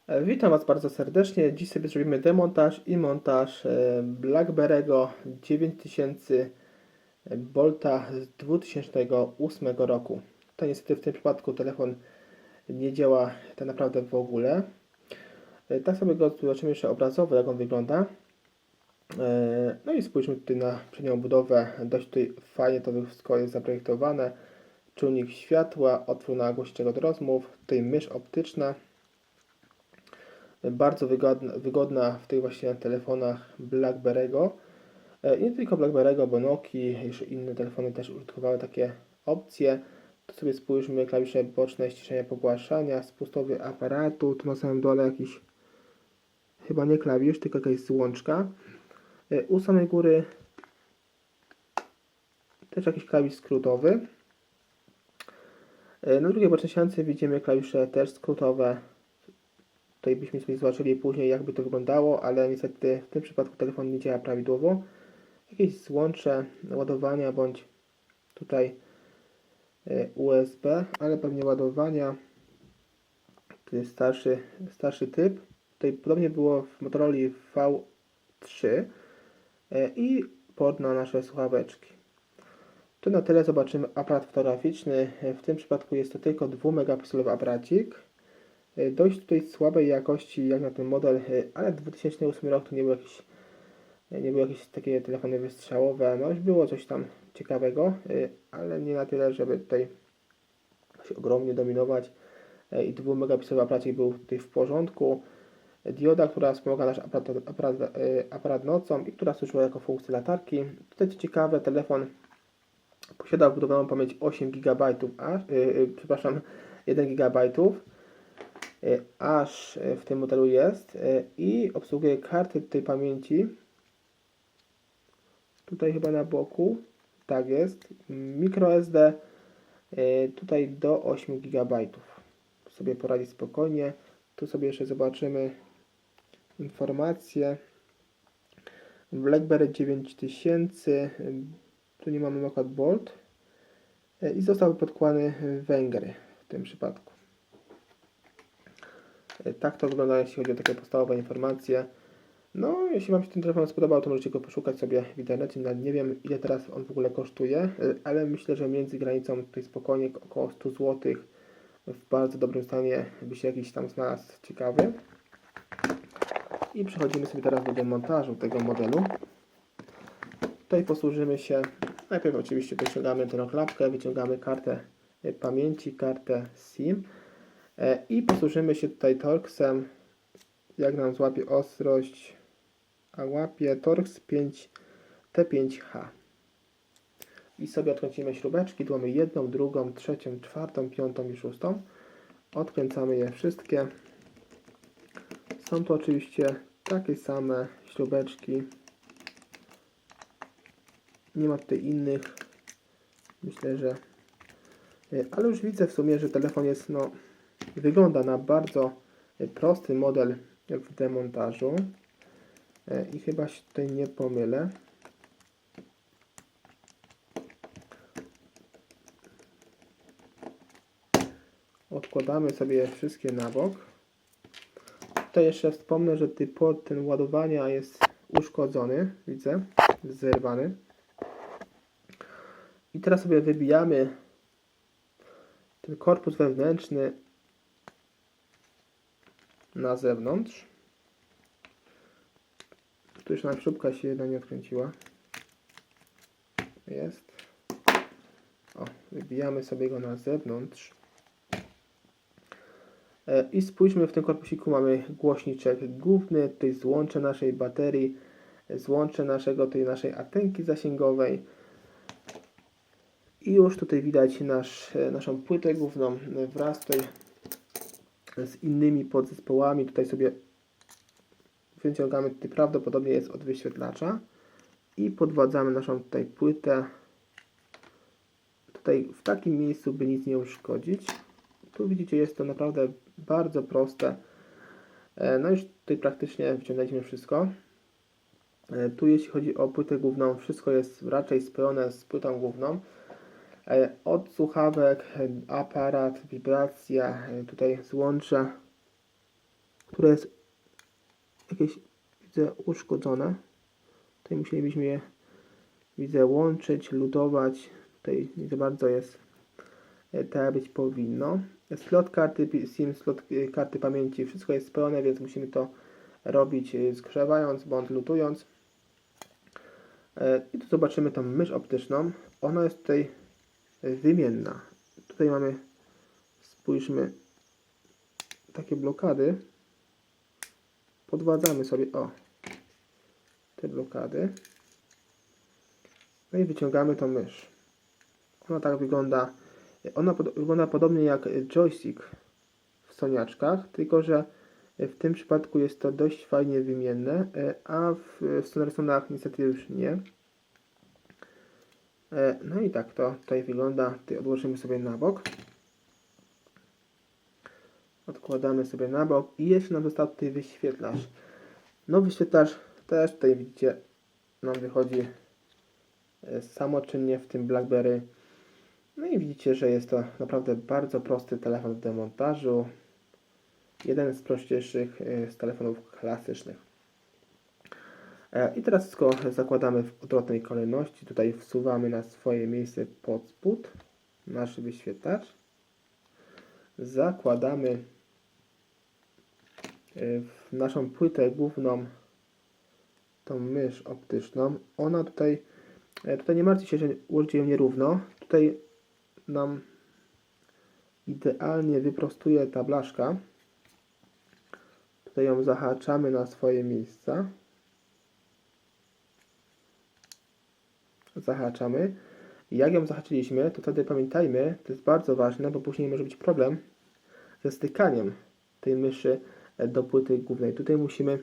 Witam Was bardzo serdecznie. Dziś sobie zrobimy demontaż i montaż BlackBerry'ego 9000 Bolta z 2008 roku. To niestety w tym przypadku telefon nie działa tak naprawdę w ogóle. Tak sobie go zobaczymy jeszcze obrazowo, jak on wygląda. No i spójrzmy tutaj na przednią budowę. Dość tutaj fajnie to wszystko jest zaprojektowane. Czujnik światła, otwór na głośniczego do rozmów, tutaj mysz optyczna. Bardzo wygodna w tych właśnie telefonach BlackBerry'ego. I nie tylko BlackBerry'ego, bo Nokii, jeszcze inne telefony też użytkowały takie opcje. Tu sobie spójrzmy, klawisze boczne, ściszenia, pogłaszania, spustowy aparatu, tu na samym dole jakiś, chyba nie klawisz, tylko jakaś złączka. U samej góry też jakiś klawisz skrótowy. Na drugiej bocznej ściance widzimy klawisze też skrótowe. Tutaj byśmy sobie zobaczyli później, jakby to wyglądało, ale niestety w tym przypadku telefon nie działa prawidłowo. Jakieś złącze ładowania, bądź tutaj USB, ale pewnie ładowania. To jest starszy typ. Tutaj podobnie było w Motorola V3 i port na nasze słuchaweczki. Tu na tyle zobaczymy aparat fotograficzny. W tym przypadku jest to tylko 2-megapikselowy aparacik. Dość tutaj słabej jakości jak na ten model, ale 2008 rok to nie były jakieś takie telefony wystrzałowe. No już było coś tam ciekawego, ale nie na tyle, żeby tutaj się ogromnie dominować. I 2-megapikselowy aparacik był tutaj w porządku. Dioda, która wspomaga nasz aparat nocą i która służyła jako funkcja latarki. Tutaj co ciekawe, telefon posiada wbudowaną pamięć 8 GB, przepraszam, 1 GB. Aż w tym modelu jest i obsługuje karty tej pamięci. Tutaj chyba na boku, tak jest, microSD tutaj do 8 GB. Sobie poradzi spokojnie. Tu sobie jeszcze zobaczymy informacje. BlackBerry 9000, tu nie mamy nakład Bolt i został podkładany Węgry w tym przypadku. Tak to wygląda, jeśli chodzi o takie podstawowe informacje. No, jeśli Wam się ten telefon spodobał, to możecie go poszukać sobie w internecie. Nie wiem, ile teraz on w ogóle kosztuje, ale myślę, że między granicą tutaj spokojnie około 100 zł w bardzo dobrym stanie by się jakiś tam znalazł ciekawy. I przechodzimy sobie teraz do demontażu tego modelu. Tutaj posłużymy się, najpierw oczywiście wyciągamy tę klapkę, wyciągamy kartę pamięci, kartę SIM i posłużymy się tutaj Torxem, jak nam złapie ostrość, a łapie Torx 5 T5H. I sobie odkręcimy śrubeczki, tu mamy jedną, drugą, trzecią, czwartą, piątą i szóstą. Odkręcamy je wszystkie. Są to oczywiście takie same śrubeczki. Nie ma tutaj innych. Myślę, że... Ale już widzę w sumie, że telefon jest, no, wygląda na bardzo prosty model w demontażu. I chyba się tutaj nie pomylę. Odkładamy sobie je wszystkie na bok. Tutaj jeszcze wspomnę, że port ten ładowania jest uszkodzony, widzę, zerwany. I teraz sobie wybijamy ten korpus wewnętrzny na zewnątrz. Tu już nam śrubka się jedna nie odkręciła. Jest. O, wybijamy sobie go na zewnątrz. I spójrzmy, w tym korpusiku mamy głośniczek główny, tutaj złącze naszej baterii, złącze tej naszej antenki zasięgowej. I już tutaj widać naszą płytę główną wraz tutaj z innymi podzespołami. Tutaj sobie wyciągamy, tutaj prawdopodobnie jest od wyświetlacza i podwadzamy naszą tutaj płytę. Tutaj w takim miejscu, by nic nie uszkodzić. Tu widzicie, jest to naprawdę bardzo proste. No już tutaj praktycznie wyciągnęliśmy wszystko. Tu jeśli chodzi o płytę główną, wszystko jest raczej spojone z płytą główną. Od słuchawek, aparat, wibracja, tutaj złącza które jest jakieś, widzę, uszkodzone. Tutaj musielibyśmy je, widzę, łączyć, lutować. Tutaj nie za bardzo jest tak, jak być powinno. Slot karty SIM, slot karty pamięci, wszystko jest spełnione, więc musimy to robić zgrzewając bądź lutując. I tu zobaczymy tą mysz optyczną. Ona jest tutaj wymienna. Tutaj mamy, spójrzmy, takie blokady. Podwadzamy sobie, te blokady. No i wyciągamy tą mysz. Ona tak wygląda. Ona wygląda podobnie jak joystick w Soniaczkach, tylko że w tym przypadku jest to dość fajnie wymienne, a w Sonarsonach niestety już nie. No i tak to tutaj wygląda. Tutaj odłożymy sobie na bok. Odkładamy sobie na bok i jeszcze nam został tutaj wyświetlacz. No wyświetlacz też tutaj widzicie nam wychodzi samoczynnie w tym BlackBerry. No i widzicie, że jest to naprawdę bardzo prosty telefon do demontażu. Jeden z prostszych z telefonów klasycznych. I teraz wszystko zakładamy w odwrotnej kolejności. Tutaj wsuwamy na swoje miejsce pod spód nasz wyświetlacz. Zakładamy w naszą płytę główną tą mysz optyczną. Ona tutaj nie martwcie się, że ułożycie ją nierówno. Tutaj nam idealnie wyprostuje ta blaszka. Tutaj ją zahaczamy na swoje miejsca. Zahaczamy. Jak ją zahaczyliśmy, to wtedy pamiętajmy, to jest bardzo ważne, bo później może być problem ze stykaniem tej myszy do płyty głównej. Tutaj musimy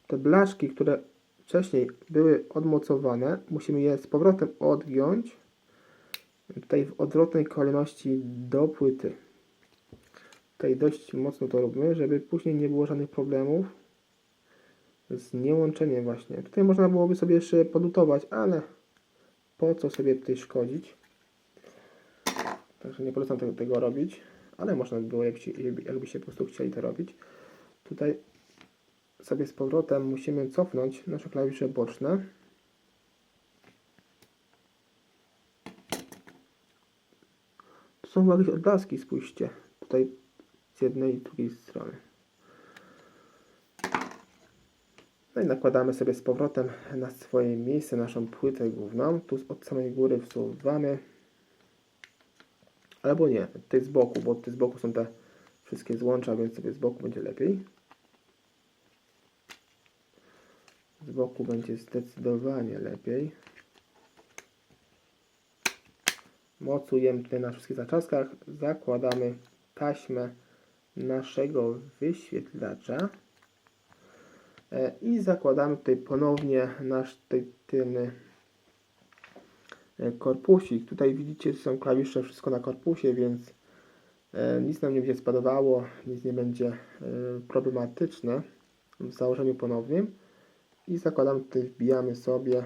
te blaszki, które wcześniej były odmocowane, musimy je z powrotem odgiąć. Tutaj w odwrotnej kolejności do płyty. Tutaj dość mocno to robimy, żeby później nie było żadnych problemów z niełączeniem właśnie. Tutaj można byłoby sobie jeszcze podlutować, ale po co sobie tutaj szkodzić. Także nie polecam tego robić, ale można by było, jakbyście po prostu chcieli to robić. Tutaj sobie z powrotem musimy cofnąć nasze klawisze boczne. Tu są jakieś odblaski, spójrzcie. Tutaj z jednej i drugiej strony. No i nakładamy sobie z powrotem na swoje miejsce naszą płytę główną. Tu od samej góry wsuwamy. Albo nie, tutaj z boku, bo tutaj z boku są te wszystkie złącza, więc sobie z boku będzie lepiej. Z boku będzie zdecydowanie lepiej. Mocujemy tutaj na wszystkich zaczaskach. Zakładamy taśmę naszego wyświetlacza. I zakładamy tutaj ponownie nasz tylny korpusik. Tutaj widzicie, są klawisze, wszystko na korpusie, więc nic nam nie będzie spadowało, nic nie będzie problematyczne w założeniu ponownym. I zakładamy tutaj, wbijamy sobie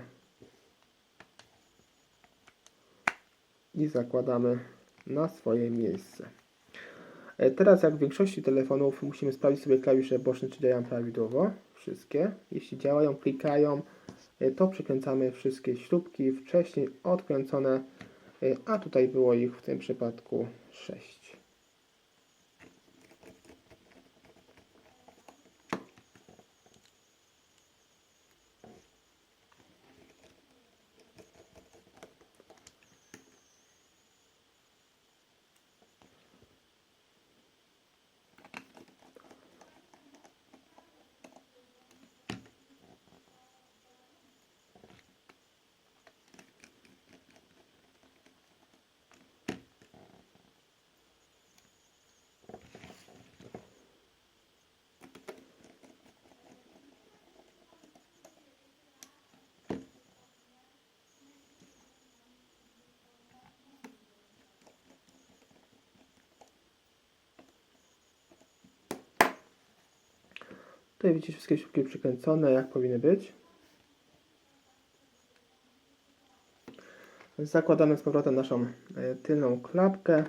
i zakładamy na swoje miejsce. Teraz, jak w większości telefonów, musimy sprawdzić sobie klawisze boczne, czy działają prawidłowo. Wszystkie. Jeśli działają, klikają, to przykręcamy wszystkie śrubki wcześniej odkręcone, a tutaj było ich w tym przypadku 6. Tutaj widzicie wszystkie śrubki przykręcone, jak powinny być. Zakładamy z powrotem naszą tylną klapkę.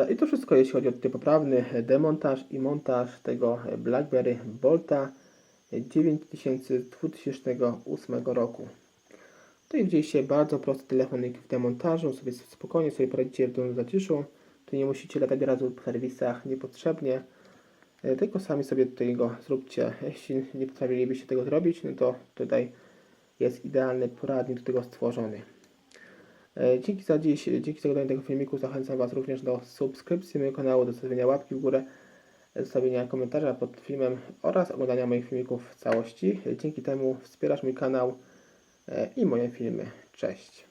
I to wszystko, jeśli chodzi o tutaj poprawny demontaż i montaż tego BlackBerry Bolta 9000 z 2008 roku. Tutaj widzieliście bardzo prosty telefonik w demontażu, sobie spokojnie sobie poradzicie w domowym zaciszu. Tu nie musicie latać od razu po serwisach niepotrzebnie, tylko sami sobie tutaj go zróbcie. Jeśli nie potrafilibyście tego zrobić, no to tutaj jest idealny poradnik do tego stworzony. Dzięki za dziś, dzięki za oglądanie tego filmiku zachęcam Was również do subskrypcji mojego kanału, do zostawienia łapki w górę, zostawienia komentarza pod filmem oraz oglądania moich filmików w całości. Dzięki temu wspierasz mój kanał i moje filmy. Cześć!